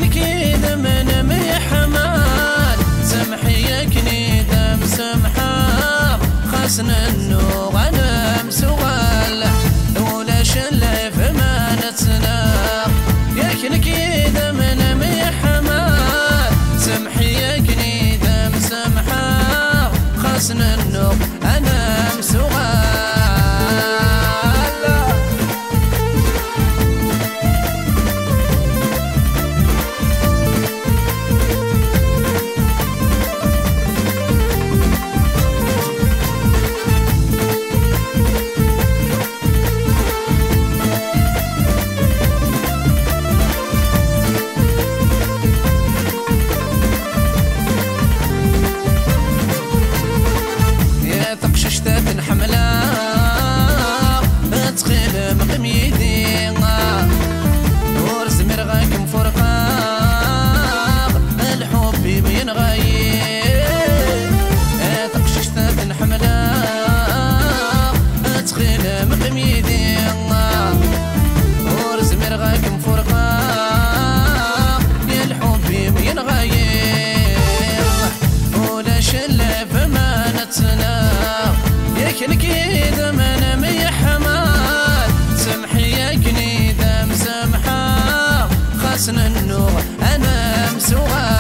نكيد من محمد سمحي يكني دم سمحة خسنا النوغ انا مسوغل ولا شلف ما نتسناق يكني كيد من محمد سمحي يكني دم سمحة خسنا النوغ انا مسوغل نكيد من محمد سمحي يكني دم سمحة خسن النور انا مسوغل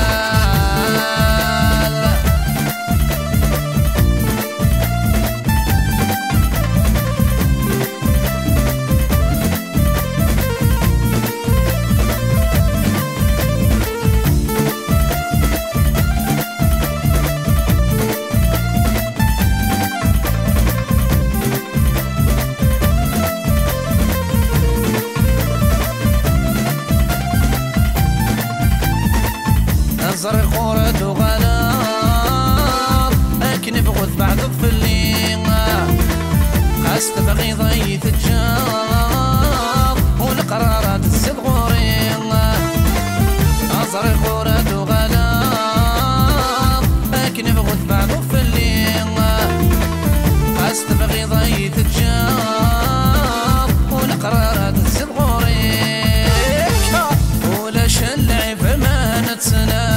زر قورة وغلار أكنف غث بعد الظلين خاست بغيضة يتجار والقرارات الصدغورين زر قورة وغلار أكنف غث بعد الظلين خاست بغيضة يتجار والقرارات الصدغورين ولا شلع فما نتسنى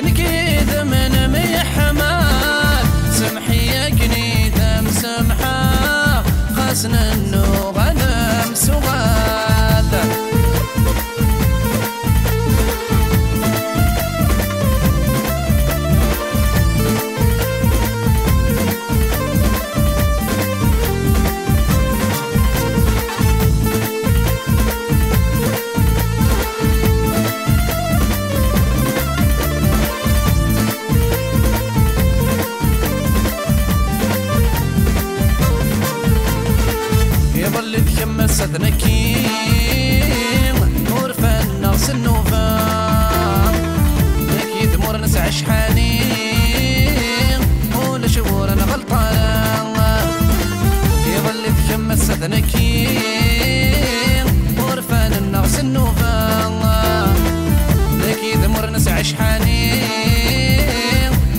نكيد من محمد سمحي يكني دم سمحة خسنا النوغ انا مسوغل ستنا كيم ورفنا سنوفا اكيد مور نسع شحانين ولا شهور انا غلطان يظل تكمل ستنا كيم ورفنا سنوفا اكيد مور نسع شحانين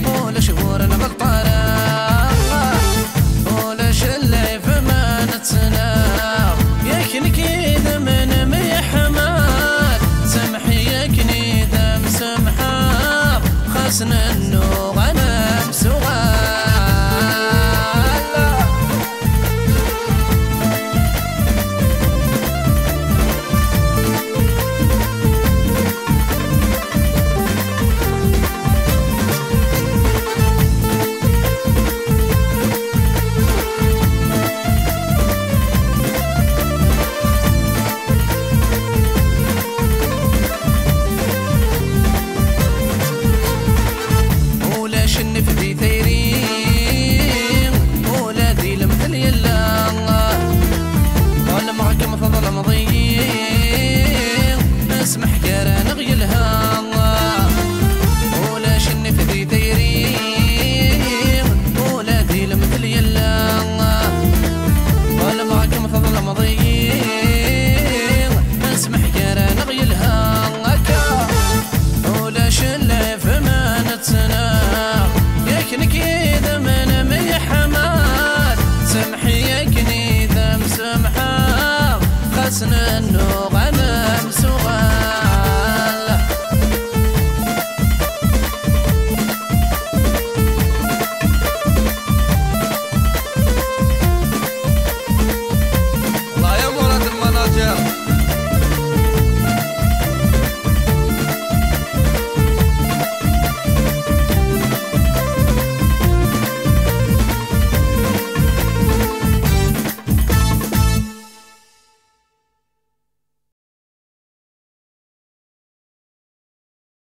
ولا شهور انا غلطان ولا شلع فما نتسنى نكيد من محمد سمحي يكني دم سمحة خسنا النوغ انا مسوغل سمحي يكني ذم سمحة خسن النوغ